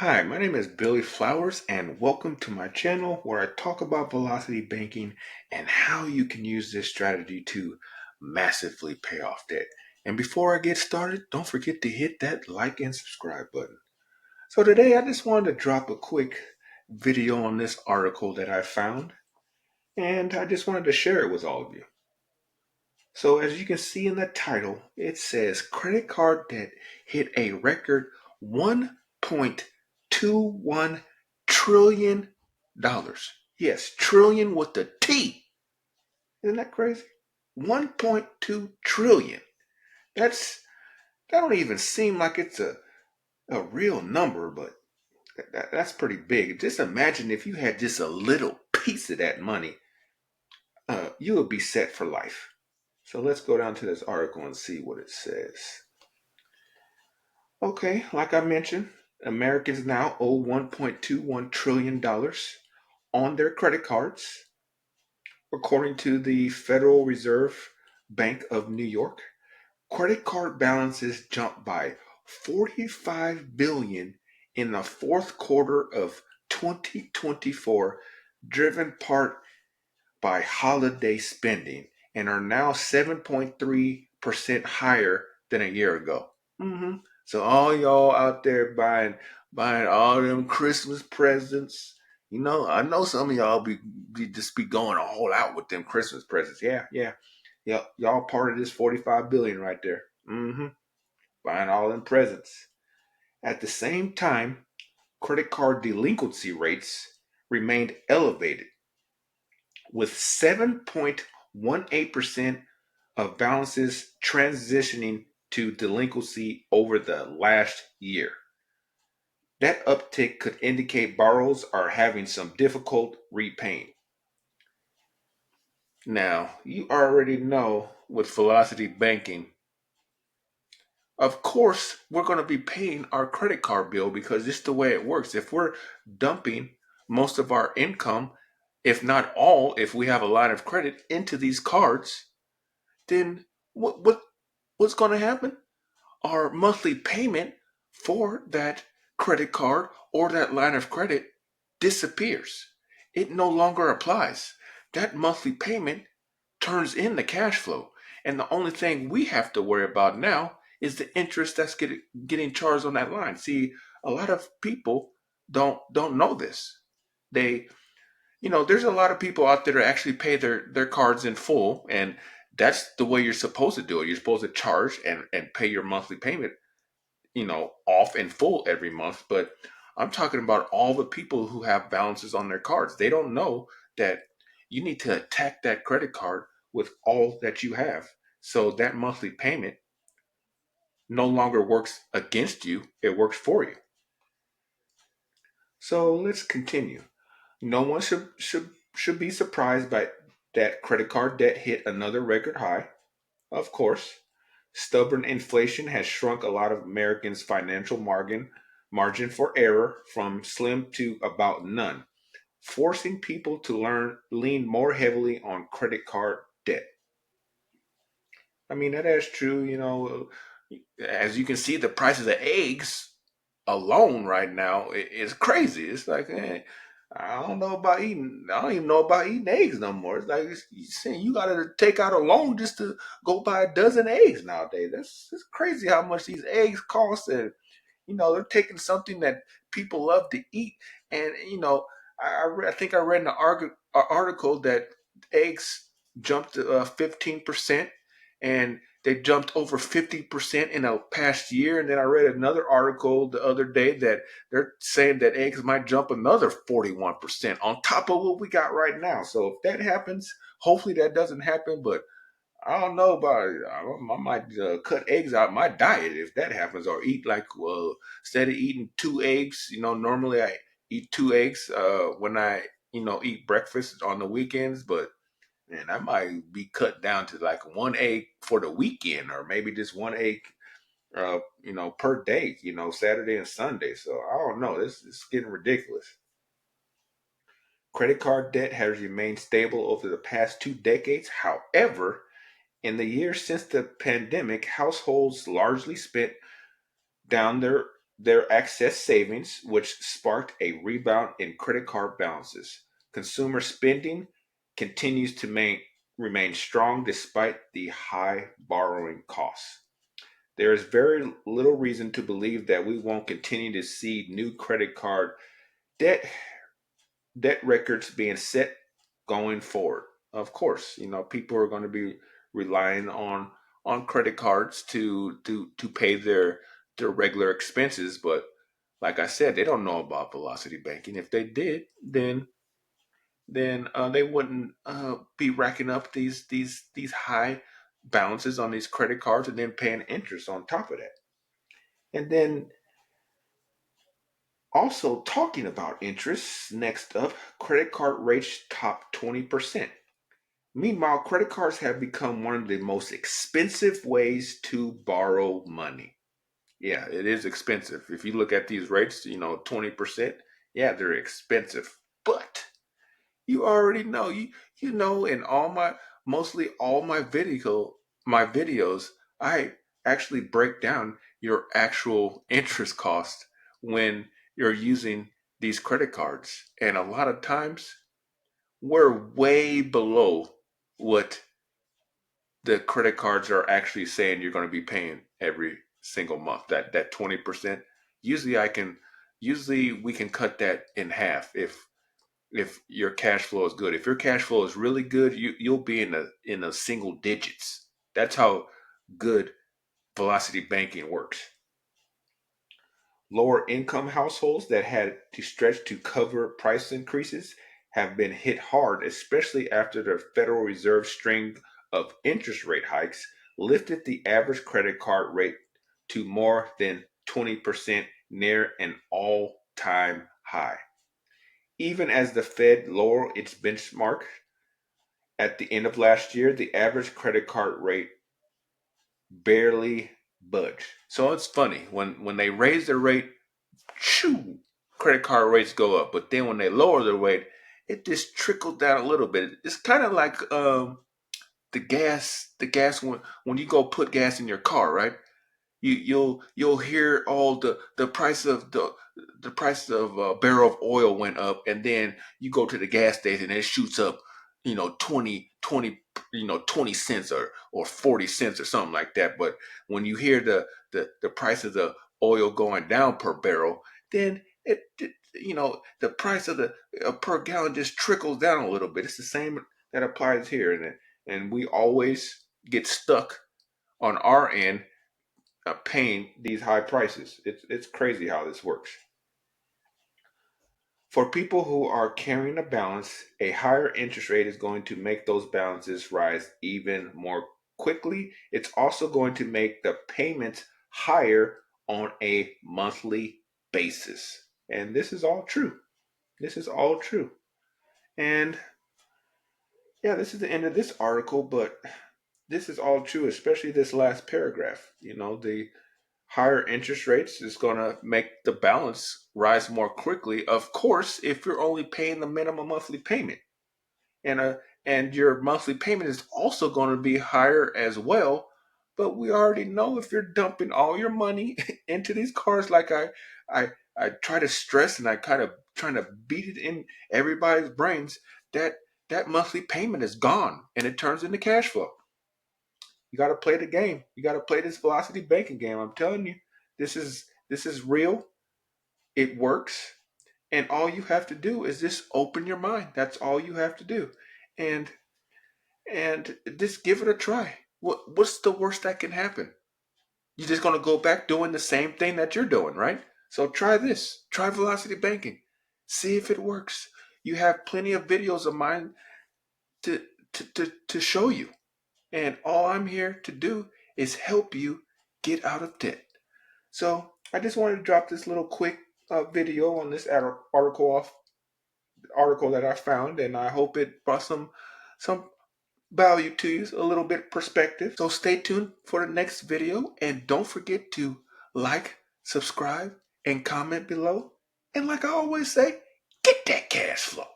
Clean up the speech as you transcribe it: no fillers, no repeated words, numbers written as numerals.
Hi, my name is Billy Flowers, and welcome to my channel where I talk about velocity banking and how you can use this strategy to massively pay off debt. And before I get started, don't forget to hit that like and subscribe button. So today I just wanted to drop a quick video on this article that I found, and I just wanted to share it with all of you. So as you can see in the title, it says credit card debt hit a record 1.21 trillion dollars. Yes, trillion with the T. Isn't that crazy? 1.2 trillion. That's that don't even seem like it's a real number, but that's pretty big. Just imagine if you had just a little piece of that money, you would be set for life. So let's go down to this article and see what it says. Okay, like I mentioned, Americans now owe $1.21 trillion on their credit cards, according to the Federal Reserve Bank of New York. Credit card balances jumped by 45 billion in the fourth quarter of 2024, driven part by holiday spending, and are now 7.3% higher than a year ago. So all y'all out there buying all them Christmas presents, I know some of y'all be going all out with them Christmas presents. Yeah. Y'all part of this 45 billion right there. Buying all them presents. At the same time, credit card delinquency rates remained elevated, with 7.18% of balances transitioning to delinquency over the last year. That uptick could indicate borrowers are having some difficult repaying. Now, you already know with velocity banking, of course, we're going to be paying our credit card bill because it's the way it works. If we're dumping most of our income, if not all, if we have a line of credit into these cards, then what's going to happen? Our monthly payment for that credit card or that line of credit disappears. It no longer applies. That monthly payment turns into cash flow. And the only thing we have to worry about now is the interest that's getting charged on that line. See, a lot of people don't know this. They there's a lot of people out there that actually pay their cards in full, and that's the way you're supposed to do it. You're supposed to charge and pay your monthly payment, off in full every month. But I'm talking about all the people who have balances on their cards. They don't know that you need to attack that credit card with all that you have. So that monthly payment no longer works against you, it works for you. So let's continue. No one should be surprised by that credit card debt hit another record high. Of course, stubborn inflation has shrunk a lot of Americans' financial margin for error from slim to about none, forcing people to lean more heavily on credit card debt. I mean, that is true. As you can see, the prices of eggs alone right now is crazy. It's like, I don't know about eating. I don't even know about eating eggs no more. It's like you saying you got to take out a loan just to go buy a dozen eggs nowadays. It's crazy how much these eggs cost, and they're taking something that people love to eat, and I think I read in an article that eggs jumped 15%, and they jumped over 50% in a past year. And then I read another article the other day that they're saying that eggs might jump another 41% on top of what we got right now. So if that happens, hopefully that doesn't happen, but I don't know about it. I might cut eggs out my diet if that happens, or eat like instead of eating two eggs. Normally I eat two eggs when I eat breakfast on the weekends, but man, I might be cut down to like one egg for the weekend, or maybe just one egg, per day. Saturday and Sunday. So I don't know. This is getting ridiculous. Credit card debt has remained stable over the past 2 decades. However, in the years since the pandemic, households largely spent down their excess savings, which sparked a rebound in credit card balances. Consumer spending continues to remain strong despite the high borrowing costs. There is very little reason to believe that we won't continue to see new credit card debt records being set going forward. Of course, people are going to be relying on credit cards to pay their regular expenses, but like I said, they don't know about velocity banking. If they did, then they wouldn't be racking up these high balances on these credit cards and then paying interest on top of that. And then also talking about interest, next up, credit card rates top 20%. Meanwhile, credit cards have become one of the most expensive ways to borrow money. Yeah, it is expensive. If you look at these rates, 20%, yeah, they're expensive. But you already know, you know in mostly all my videos, I actually break down your actual interest cost when you're using these credit cards. And a lot of times we're way below what the credit cards are actually saying you're going to be paying every single month. That 20%. Usually I can usually we can cut that in half if your cash flow is good. If your cash flow is really good, you'll be in the single digits. That's how good velocity banking works. Lower income households that had to stretch to cover price increases have been hit hard, especially after the Federal Reserve string of interest rate hikes lifted the average credit card rate to more than 20%, near an all time high. Even as the Fed lowered its benchmark at the end of last year, the average credit card rate barely budged. So it's funny when they raise their rate, shoo, credit card rates go up. But then when they lower their rate, it just trickled down a little bit. It's kind of like the gas when you go put gas in your car, right? You'll hear all the price of a barrel of oil went up, and then you go to the gas station and it shoots up, 20 cents or 40 cents or something like that. But when you hear the price of the oil going down per barrel, then the price of the per gallon just trickles down a little bit. It's the same that applies here, and we always get stuck on our end paying these high prices. It's crazy how this works. For people who are carrying a balance, a higher interest rate is going to make those balances rise even more quickly. It's also going to make the payments higher on a monthly basis. And this is all true. This is all true. And yeah, this is the end of this article, but this is all true, especially this last paragraph. The higher interest rates is going to make the balance rise more quickly. Of course, if you're only paying the minimum monthly payment, and your monthly payment is also going to be higher as well. But we already know if you're dumping all your money into these cars, like I try to stress and I kind of trying to beat it in everybody's brains that that monthly payment is gone and it turns into cash flow. You got to play the game. You got to play this velocity banking game. I'm telling you, this is real. It works, and all you have to do is just open your mind. That's all you have to do, and just give it a try. What's the worst that can happen? You're just gonna go back doing the same thing that you're doing, right? So try this. Try velocity banking. See if it works. You have plenty of videos of mine to to show you. And all I'm here to do is help you get out of debt. So I just wanted to drop this little quick video on this article that I found, and I hope it brought some value to you, a little bit perspective. So stay tuned for the next video, and don't forget to like, subscribe, and comment below. And like I always say, get that cash flow.